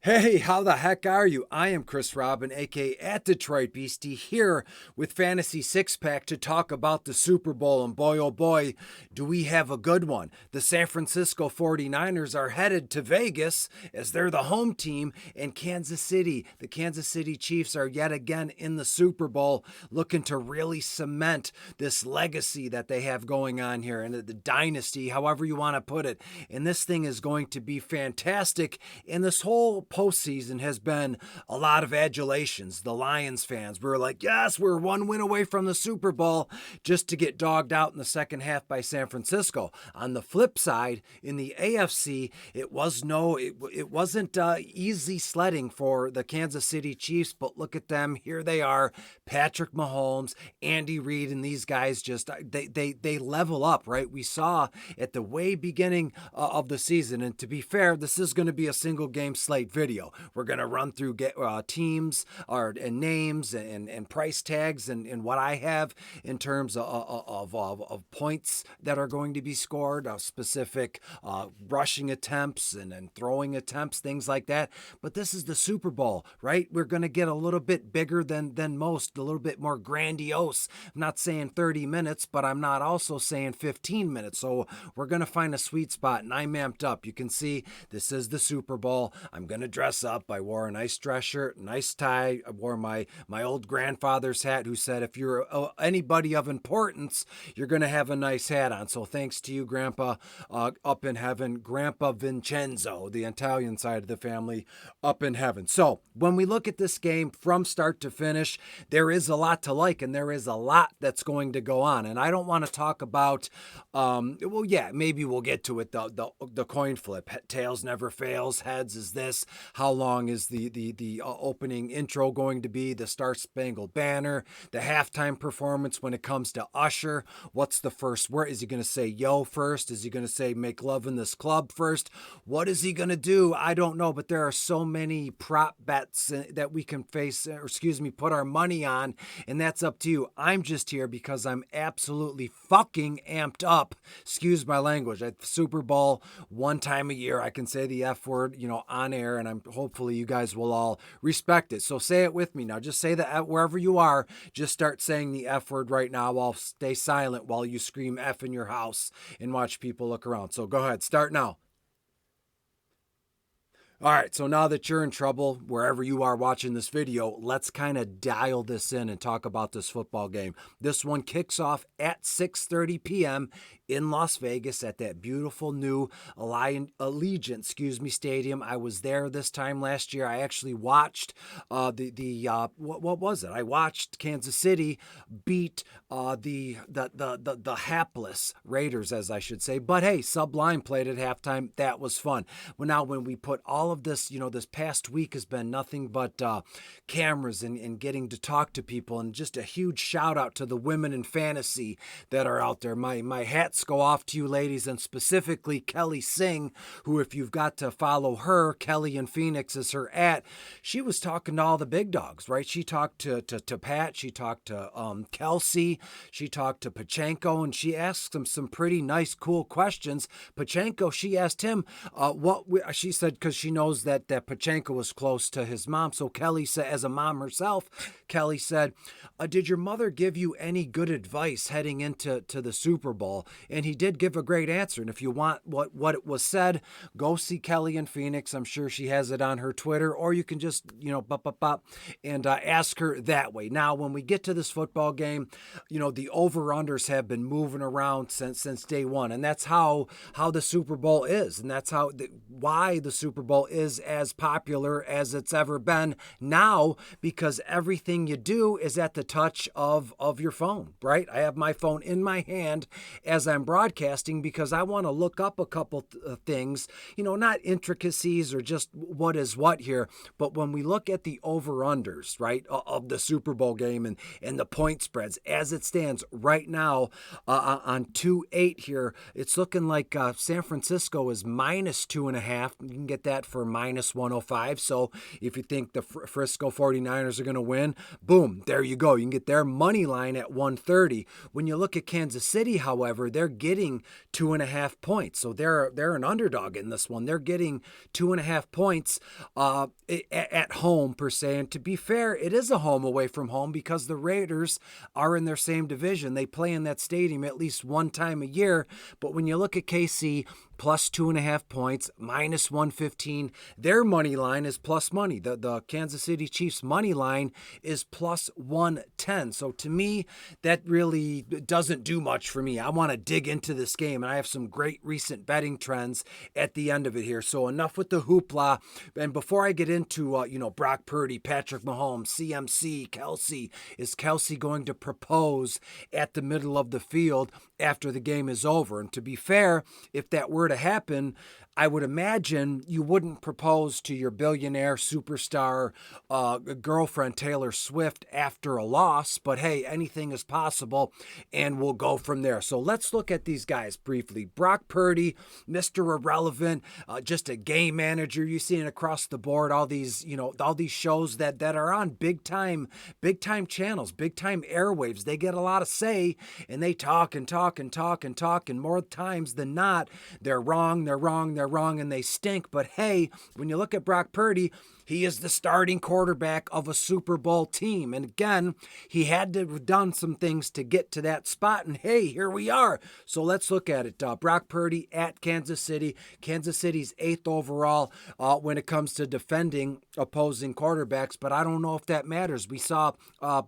Hey, how the heck are you? I am Chris Robin, aka at Detroit Beastie, here with Fantasy Six Pack to talk about the Super Bowl. And boy, oh boy, do we have a good one. The San Francisco 49ers are headed to Vegas as they're the home team, and Kansas City, the Kansas City Chiefs, are yet again in the Super Bowl, looking to really cement this legacy that they have going on here and the dynasty, however you want to put it. And this thing is going to be fantastic. And this whole postseason has been a lot of adulations. The Lions fans were like, yes, we're one win away from the Super Bowl, just to get dogged out in the second half by San Francisco. On the flip side, in the AFC, it wasn't easy sledding for the Kansas City Chiefs, but look at them. Here they are, Patrick Mahomes, Andy Reid, and these guys just, they level up, right? We saw at the way beginning of the season, and to be fair, this is going to be a single game slate video. We're going to run through teams and names and price tags and what I have in terms of points that are going to be scored, specific rushing attempts and throwing attempts, things like that. But this is the Super Bowl, right? We're going to get a little bit bigger than most, a little bit more grandiose. I'm not saying 30 minutes, but I'm not also saying 15 minutes. So we're going to find a sweet spot, and I'm amped up. You can see this is the Super Bowl. I'm going to dress up. I wore a nice dress shirt, nice tie. I wore my old grandfather's hat, who said, if you're anybody of importance, you're going to have a nice hat on. So thanks to you, Grandpa, up in heaven, Grandpa Vincenzo, the Italian side of the family, up in heaven. So when we look at this game from start to finish, there is a lot to like, and there is a lot that's going to go on. And I don't want to talk about, maybe we'll get to it, the coin flip. Tails never fails. Heads is this. How long is the opening intro going to be? The Star Spangled Banner, the halftime performance when it comes to Usher. What's the first word? Is he going to say yo first? Is he going to say make love in this club first? What is he going to do? I don't know, but there are so many prop bets that we can put our money on, and that's up to you. I'm just here because I'm absolutely fucking amped up. Excuse my language. At Super Bowl, one time a year, I can say the F word, on air, and hopefully you guys will all respect it. So say it with me now. Just say that wherever you are. Just start saying the F word right now. I'll stay silent while you scream F in your house and watch people look around. So go ahead. Start now. All right, so now that you're in trouble, wherever you are watching this video, let's kind of dial this in and talk about this football game. This one kicks off at 6:30 p.m. in Las Vegas at that beautiful new Allegiant Stadium. I was there this time last year. I actually watched what was it? I watched Kansas City beat the hapless Raiders, as I should say. But hey, Sublime played at halftime. That was fun. Well, now when we put all of this, this past week has been nothing but cameras and getting to talk to people, and just a huge shout out to the women in fantasy that are out there. My hats go off to you ladies, and specifically Kelly Singh, who, if you've got to follow her, Kelly in Phoenix is her @ she was talking to all the big dogs, right? She talked to Pat, she talked to Kelsey, she talked to Pachenko, and she asked him some pretty nice, cool questions. Pachenko, she asked him she said, because she knows that Pachenko was close to his mom. So Kelly said, as a mom herself, Kelly said, did your mother give you any good advice heading into the Super Bowl? And he did give a great answer. And if you want what it was said, go see Kelly in Phoenix. I'm sure she has it on her Twitter, or you can just, and ask her that way. Now, when we get to this football game, the over-unders have been moving around since day one. And that's how the Super Bowl is. And that's why the Super Bowl is as popular as it's ever been now, because everything you do is at the touch of your phone, right? I have my phone in my hand as I'm broadcasting because I want to look up a couple things, not intricacies or just what is what here, but when we look at the over-unders, right, of the Super Bowl game and the point spreads as it stands right now on 2-8 here, it's looking like San Francisco is -2.5. You can get that for -105. So if you think the Frisco 49ers are going to win, boom, there you go. You can get their money line at 130. When you look at Kansas City, however, they're they're getting 2.5 points. So they're an underdog in this one. They're getting 2.5 points at home per se. And to be fair, it is a home away from home because the Raiders are in their same division. They play in that stadium at least one time a year. But when you look at KC, plus 2.5 points, minus 115. Their money line is plus money. The Kansas City Chiefs money line is plus 110. So to me, that really doesn't do much for me. I want to dig into this game, and I have some great recent betting trends at the end of it here. So enough with the hoopla. And before I get into, Brock Purdy, Patrick Mahomes, CMC, Kelsey, is Kelsey going to propose at the middle of the field after the game is over? And to be fair, if that were to happen, I would imagine you wouldn't propose to your billionaire superstar girlfriend Taylor Swift after a loss, but hey, anything is possible, and we'll go from there. So let's look at these guys briefly. Brock Purdy, Mr. Irrelevant, just a game manager. You see it across the board, all these shows that are on big time channels, big time airwaves. They get a lot of say, and they talk and talk and talk and talk, and more times than not, they're wrong, and they stink. But hey, when you look at Brock Purdy, he is the starting quarterback of a Super Bowl team. And again, he had to have done some things to get to that spot. And hey, here we are. So let's look at it. Brock Purdy at Kansas City. Kansas City's 8th overall when it comes to defending opposing quarterbacks. But I don't know if that matters. We saw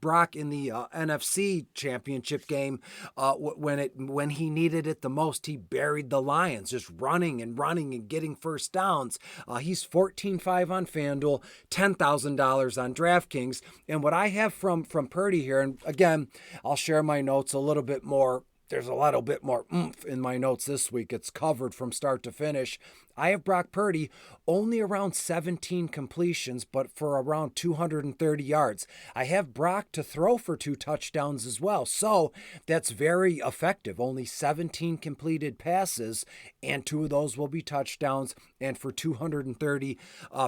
Brock in the NFC Championship game when he needed it the most. He buried the Lions, just running and getting first downs. He's 14-5 on FanDuel. $10,000 on DraftKings. And what I have from Purdy here, and again, I'll share my notes a little bit more. There's a little bit more oomph in my notes this week. It's covered from start to finish. I have Brock Purdy only around 17 completions, but for around 230 yards. I have Brock to throw for 2 touchdowns as well. So that's very effective. Only 17 completed passes, and 2 of those will be touchdowns. And for 230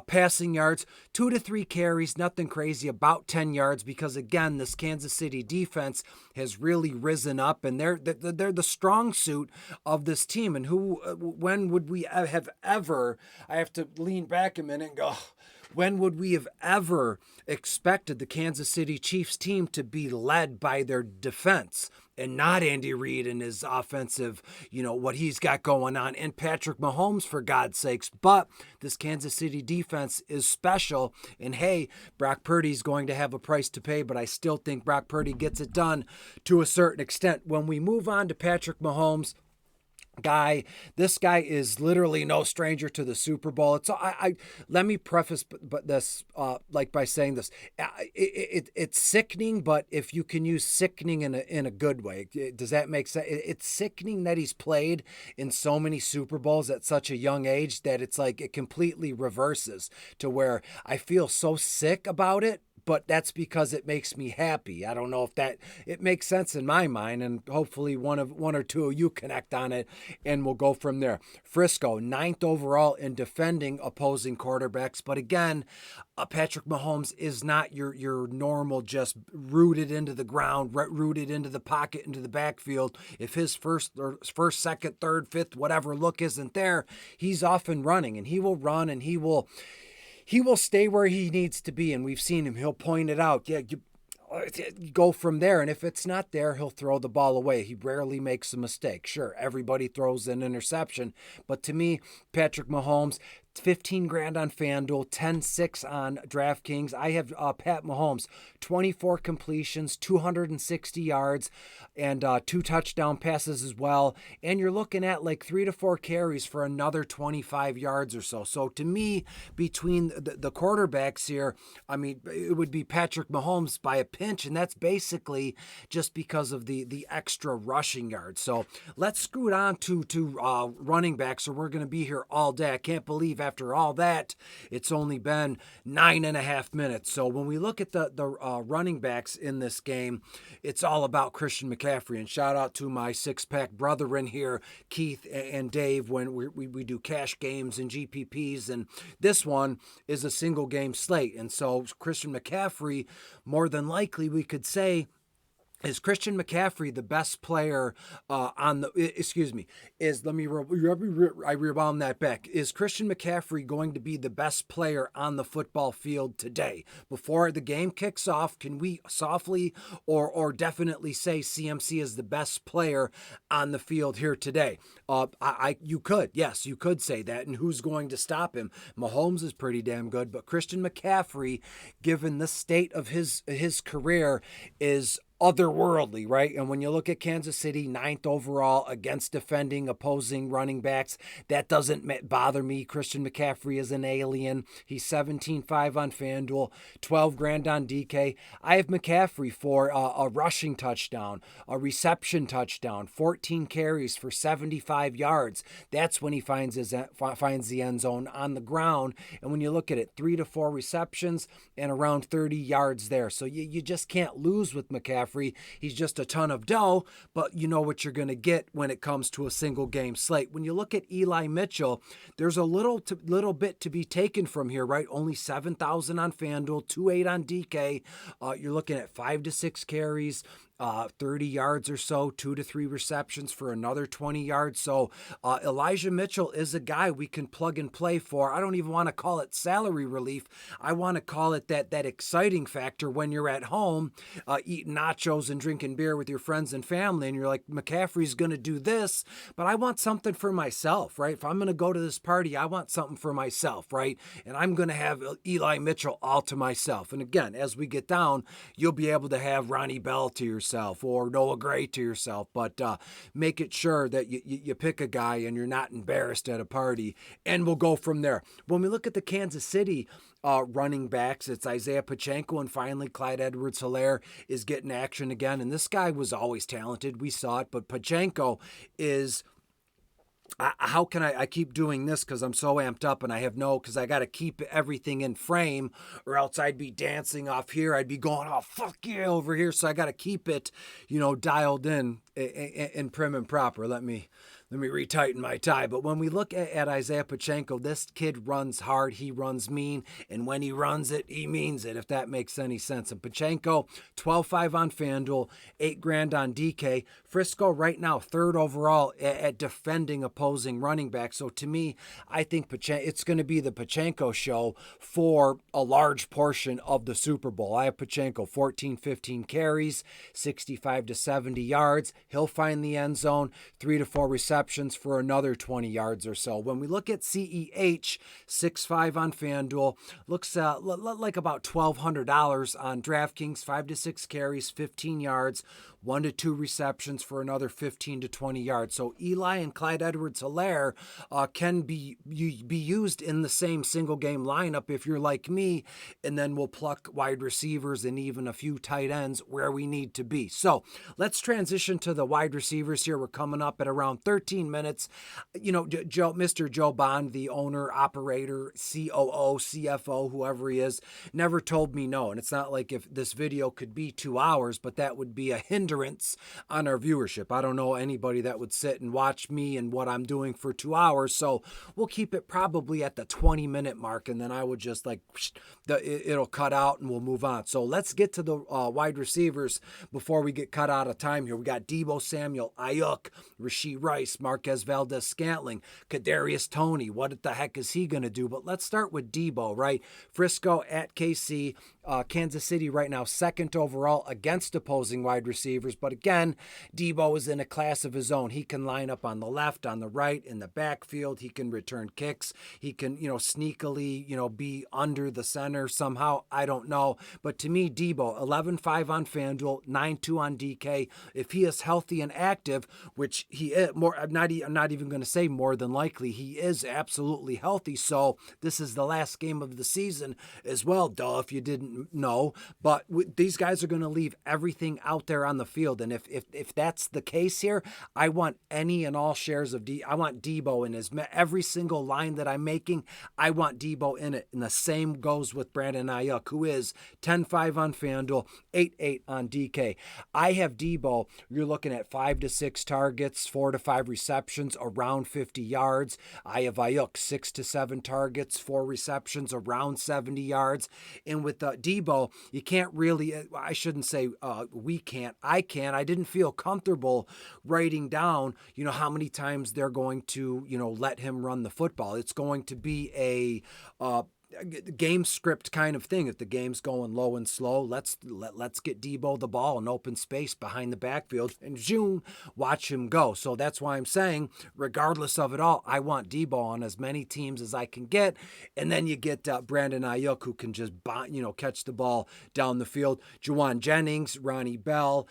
passing yards, 2 to 3 carries, nothing crazy, about 10 yards, because again, this Kansas City defense has really risen up, and they're the strong suit of this team. And when would we have ever, I have to lean back a minute and go, when would we have ever expected the Kansas City Chiefs team to be led by their defense and not Andy Reid and his offensive, what he's got going on, and Patrick Mahomes, for God's sakes? But this Kansas City defense is special, and hey, Brock Purdy's going to have a price to pay, but I still think Brock Purdy gets it done to a certain extent. When we move on to Patrick Mahomes, this guy is literally no stranger to the Super Bowl. It's let me preface this by saying this. It's sickening, but if you can use sickening in a good way, does that make sense? It's sickening that he's played in so many Super Bowls at such a young age that it's like it completely reverses to where I feel so sick about it. But that's because it makes me happy. I don't know if it makes sense in my mind, and hopefully one or two of you connect on it, and we'll go from there. Frisco, 9th overall in defending opposing quarterbacks. But again, Patrick Mahomes is not your normal just rooted into the ground, rooted into the pocket, into the backfield. If his first, second, third, fifth, whatever look isn't there, he's often running, and he will run, and he will stay where he needs to be, and we've seen him. He'll point it out. Yeah, you go from there, and if it's not there, he'll throw the ball away. He rarely makes a mistake. Sure, everybody throws an interception, but to me, Patrick Mahomes, $15,000 on FanDuel, 10-6 on DraftKings. I have Pat Mahomes, 24 completions, 260 yards, and 2 touchdown passes as well. And you're looking at like 3 to 4 carries for another 25 yards or so. So to me, between the quarterbacks here, I mean, it would be Patrick Mahomes by a pinch, and that's basically just because of the extra rushing yards. So let's scoot on to running backs, or we're going to be here all day. I can't believe after all that, it's only been 9.5 minutes. So when we look at the running backs in this game, it's all about Christian McCaffrey. And shout out to my six-pack brethren here, Keith and Dave, when we do cash games and GPPs. And this one is a single game slate. And so Christian McCaffrey, more than likely, we could say, Is Christian McCaffrey the best player on the? Excuse me. I rebound that back. Is Christian McCaffrey going to be the best player on the football field today? Before the game kicks off, can we softly or definitely say CMC is the best player on the field here today? You could say that. And who's going to stop him? Mahomes is pretty damn good, but Christian McCaffrey, given the state of his career, is otherworldly, right? And when you look at Kansas City, 9th overall against defending opposing running backs, that doesn't bother me. Christian McCaffrey is an alien. He's 17.5 on FanDuel, 12 grand on DK. I have McCaffrey for a rushing touchdown, a reception touchdown, 14 carries for 75 yards. That's when he finds the end zone on the ground. And when you look at it, 3 to 4 receptions and around 30 yards there. So you just can't lose with McCaffrey. He's just a ton of dough, but you know what you're going to get when it comes to a single game slate. When you look at Eli Mitchell, there's a little bit to be taken from here, right? Only 7,000 on FanDuel, 2.8 on DK. You're looking at 5 to 6 carries. 30 yards or so, 2 to 3 receptions for another 20 yards. So Elijah Mitchell is a guy we can plug and play for. I don't even want to call it salary relief. I want to call it that exciting factor when you're at home eating nachos and drinking beer with your friends and family, and you're like, McCaffrey's going to do this, but I want something for myself, right? If I'm going to go to this party, I want something for myself, right? And I'm going to have Eli Mitchell all to myself. And again, as we get down, you'll be able to have Ronnie Bell to yourself or Noah Gray to yourself, but make it sure that you pick a guy and you're not embarrassed at a party, and we'll go from there. When we look at the Kansas City running backs, it's Isaiah Pacheco, and finally Clyde Edwards-Helaire is getting action again, and this guy was always talented. We saw it, but Pacheco is... How can I keep doing this because I'm so amped up and because I got to keep everything in frame, or else I'd be dancing off here. I'd be going, oh, fuck yeah, over here. So I got to keep it, dialed in prim and proper. Let me retighten my tie. But when we look at Isaiah Pacheco, this kid runs hard. He runs mean. And when he runs it, he means it, if that makes any sense. And Pacheco, 12.5 on FanDuel, 8 grand on DK. Frisco right now, 3rd overall at defending opposing running back. So to me, I think it's going to be the Pacheco show for a large portion of the Super Bowl. I have Pacheco, 15 carries, 65 to 70 yards. He'll find the end zone, 3 to 4 receptions for another 20 yards or so. When we look at CEH, 6.5 on FanDuel, looks like about $1,200 on DraftKings, 5 to 6 carries, 15 yards, 1 to 2 receptions for another 15 to 20 yards. So Eli and Clyde Edwards-Helaire can be used in the same single game lineup if you're like me, and then we'll pluck wide receivers and even a few tight ends where we need to be. So let's transition to the wide receivers here. We're coming up at around 13 minutes. Mr. Joe Bond, the owner, operator, COO, CFO, whoever he is, never told me no. And it's not like if this video could be 2 hours, but that would be a hindrance on our viewership. I don't know anybody that would sit and watch me and what I'm doing for 2 hours. So we'll keep it probably at the 20-minute mark, and then I would just it'll cut out and we'll move on. So let's get to the wide receivers before we get cut out of time here. We got Deebo Samuel, Ayuk, Rashee Rice, Marquez Valdez-Scantling, Kadarius Toney. What the heck is he going to do? But let's start with Deebo, right? Frisco at KC. Kansas City right now 2nd overall against opposing wide receivers. But again, Deebo is in a class of his own. He can line up on the left, on the right, in the backfield. He can return kicks. He can, sneakily, be under the center somehow. I don't know. But to me, Deebo, 11.5 on FanDuel, 9.2 on DK. If he is healthy and active, which he is, I'm not even going to say more than likely, he is absolutely healthy. So this is the last game of the season as well, duh, if you didn't know. But these guys are going to leave everything out there on the field. And if that's the case here, I want any and all shares of I want Deebo in every single line that I'm making. I want Deebo in it. And the same goes with Brandon Ayuk, who is 10.5 on FanDuel, 8.8 on DK. I have Deebo. You're looking at 5 to 6 targets, 4 to 5 receptions, around 50 yards. I have Ayuk 6 to 7 targets, 4 receptions, around 70 yards. And with Debo, you can't really, I shouldn't say we can't, I can't. I didn't feel comfortable writing down, how many times they're going to, let him run the football. It's going to be a game script kind of thing. If the game's going low and slow, let's get Debo the ball in open space behind the backfield and zoom, watch him go. So that's why I'm saying, regardless of it all, I want Debo on as many teams as I can get. And then you get Brandon Ayuk, who can just catch the ball down the field. Juwan Jennings, Ronnie Bell,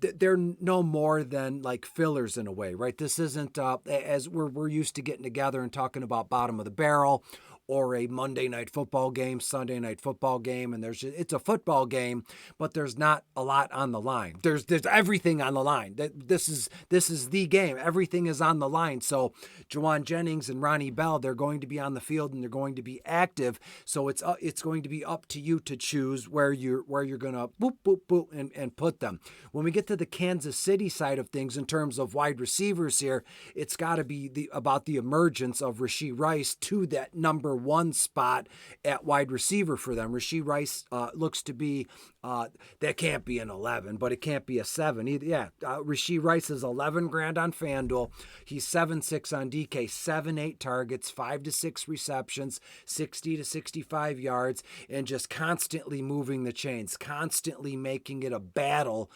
they're no more than like fillers in a way, right? This isn't as we're used to getting together and talking about bottom of the barrel, or a Monday night football game, Sunday night football game, and it's a football game, but there's not a lot on the line. There's everything on the line. This is the game. Everything is on the line. So Juwan Jennings and Ronnie Bell, they're going to be on the field and they're going to be active. So it's going to be up to you to choose where you're gonna boop boop boop and put them. When we get to the Kansas City side of things in terms of wide receivers here, it's got to be about the emergence of Rashee Rice to that number one spot at wide receiver for them. Rashee Rice looks to be, that can't be an 11, but it can't be a 7 either. Yeah, Rashee Rice is 11 grand on FanDuel. He's 7-6 on DK, 7-8 targets, 5 to 6 receptions, 60 to 65 yards, and just constantly moving the chains, constantly making it a battle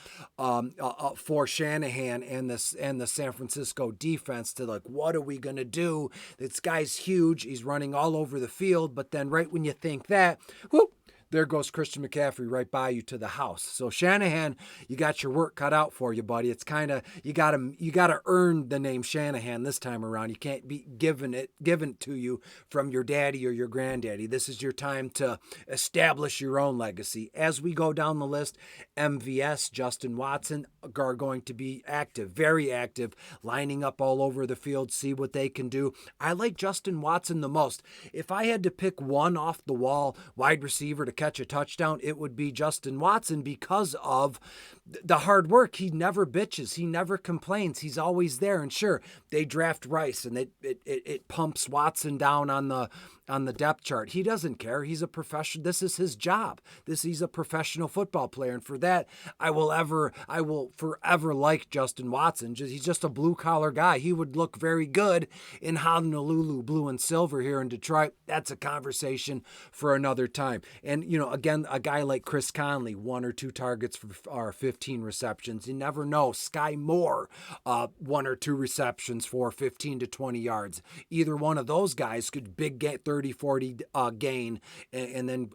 for Shanahan and the San Francisco defense to like, what are we going to do? This guy's huge. He's running all over the field, but then right when you think that, whoop, there goes Christian McCaffrey right by you to the house. So Shanahan, you got your work cut out for you, buddy. It's kind of, you got to earn the name Shanahan this time around. You can't be given to you from your daddy or your granddaddy. This is your time to establish your own legacy. As we go down the list, MVS, Justin Watson are going to be active, very active, lining up all over the field, see what they can do. I like Justin Watson the most. If I had to pick one off the wall wide receiver to catch a touchdown, it would be Justin Watson because of the hard work. He never bitches. He never complains. He's always there. And sure, they draft Rice and it pumps Watson down on the depth chart. He doesn't care. He's a professional. This is his job. He's a professional football player. And for that, I will forever like Justin Watson. He's just a blue collar guy. He would look very good in Honolulu blue and silver here in Detroit. That's a conversation for another time. And, again, a guy like Chris Conley, 1 or 2 targets for 15 receptions. You never know. Sky Moore, 1 or 2 receptions for 15 to 20 yards. Either one of those guys could big get 30, 40 gain. And then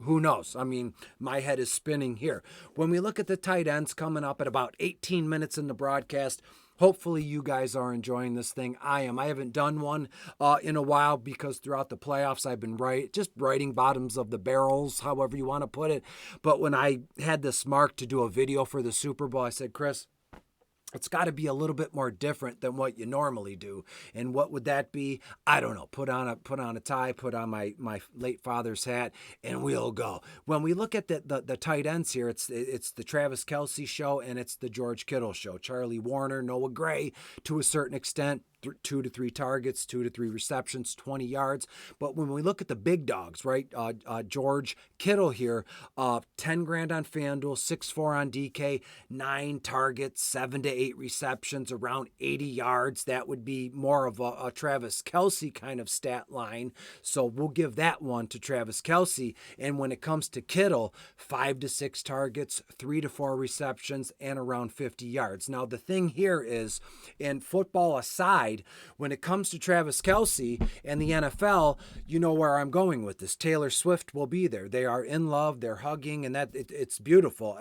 who knows? I mean, my head is spinning here. When we look at the tight ends coming up at about 18 minutes in the broadcast, hopefully you guys are enjoying this thing. I am. I haven't done one in a while because throughout the playoffs I've been writing bottoms of the barrels, however you want to put it. But when I had this mark to do a video for the Super Bowl, I said, Chris, it's got to be a little bit more different than what you normally do. And what would that be? I don't know. Put on a tie, put on my late father's hat, and we'll go. When we look at the tight ends here, it's the Travis Kelce show and it's the George Kittle show. Charlie Warner, Noah Gray, to a certain extent, 2 to 3 targets, 2 to 3 receptions, 20 yards. But when we look at the big dogs, right, George Kittle here, 10 grand on FanDuel, 6-4 on DK, 9 targets, 7 to 8 receptions, around 80 yards. That would be more of a Travis Kelce kind of stat line. So we'll give that one to Travis Kelce. And when it comes to Kittle, 5 to 6 targets, 3 to 4 receptions, and around 50 yards. Now, the thing here is, in football aside, when it comes to Travis Kelce and the NFL, you know where I'm going with this. Taylor Swift will be there. They are in love. They're hugging, and it's beautiful.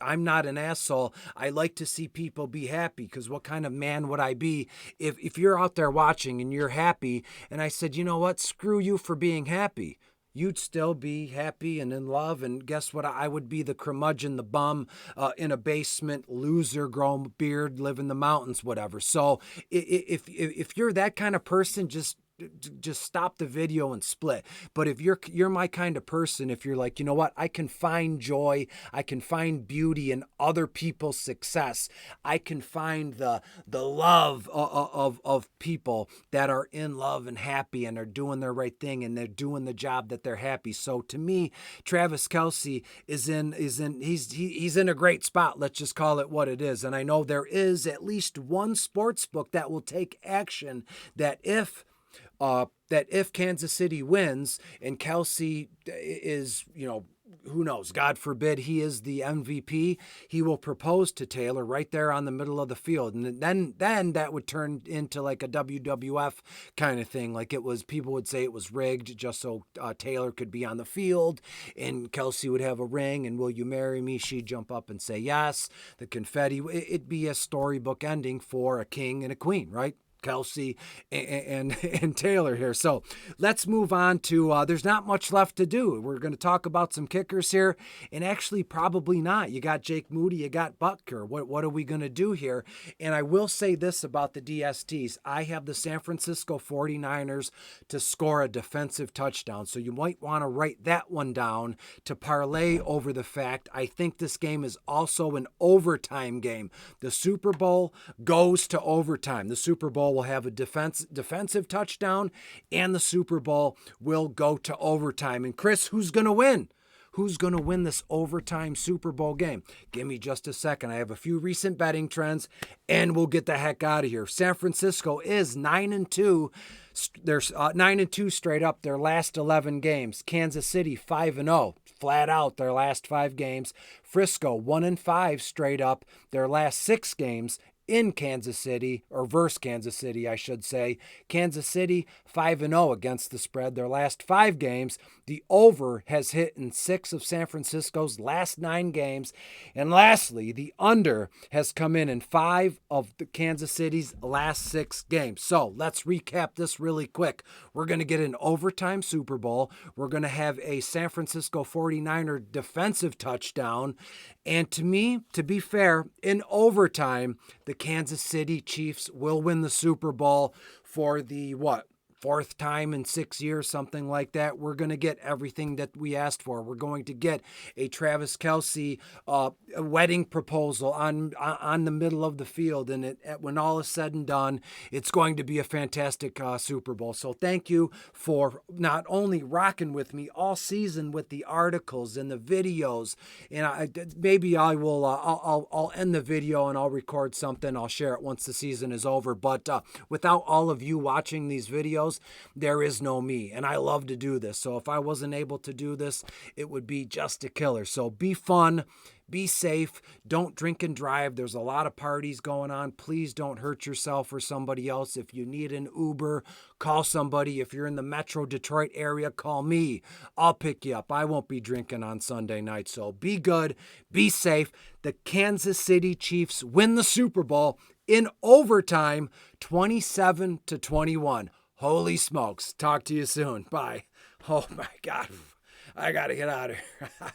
I'm not an asshole. I like to see people be happy, because what kind of man would I be if you're out there watching and you're happy and I said, you know what, screw you for being happy. You'd still be happy and in love, and guess what? I would be the curmudgeon, the bum in a basement, loser, grow a beard, live in the mountains, whatever. So if you're that kind of person, just just stop the video and split. But if you're my kind of person, if you're like, you know what, I can find joy, I can find beauty in other people's success, I can find the love of people that are in love and happy and are doing their right thing and they're doing the job that they're happy. So to me, Travis Kelce he's in a great spot. Let's just call it what it is. And I know there is at least one sports book that will take action that if Kansas City wins and Kelce is, who knows, God forbid he is the MVP, he will propose to Taylor right there on the middle of the field. And then that would turn into like a WWF kind of thing. Like people would say it was rigged just so Taylor could be on the field and Kelce would have a ring and will you marry me? She'd jump up and say yes. The confetti, it'd be a storybook ending for a king and a queen, right? Kelce and Taylor here. So let's move on to, there's not much left to do. We're going to talk about some kickers here, and actually probably not. You got Jake Moody, you got Butker. What are we going to do here? And I will say this about the DSTs. I have the San Francisco 49ers to score a defensive touchdown. So you might want to write that one down to parlay over the fact I think this game is also an overtime game. The Super Bowl goes to overtime. The Super Bowl will have a defensive touchdown, and the Super Bowl will go to overtime. And Chris, who's going to win? Who's going to win this overtime Super Bowl game? Give me just a second. I have a few recent betting trends, and we'll get the heck out of here. San Francisco is 9-2. They're 9-2 straight up their last 11 games. Kansas City 5-0, flat out their last 5 games. Frisco 1-5 straight up their last 6 games in Kansas City, or versus Kansas City, I should say. Kansas City 5-0 against the spread their last 5 games. The over has hit in 6 of San Francisco's last 9 games. And lastly, the under has come in 5 of the Kansas City's last 6 games. So let's recap this really quick. We're going to get an overtime Super Bowl. We're going to have a San Francisco 49er defensive touchdown. And to me, to be fair, in overtime, the Kansas City Chiefs will win the Super Bowl for the, 4th time in 6 years, something like that. We're going to get everything that we asked for. We're going to get a Travis Kelce wedding proposal on the middle of the field. And when all is said and done, it's going to be a fantastic Super Bowl. So thank you for not only rocking with me all season with the articles and the videos. And maybe I will, I'll end the video and I'll record something. I'll share it once the season is over. But without all of you watching these videos, there is no me, and I love to do this. So if I wasn't able to do this, it would be just a killer. So be fun, be safe, don't drink and drive. There's a lot of parties going on. Please don't hurt yourself or somebody else. If you need an Uber, call somebody. If you're in the Metro Detroit area, call me. I'll pick you up. I won't be drinking on Sunday night. So be good, be safe. The Kansas City Chiefs win the Super Bowl in overtime, 27-21. Holy smokes. Talk to you soon. Bye. Oh my God. I got to get out of here.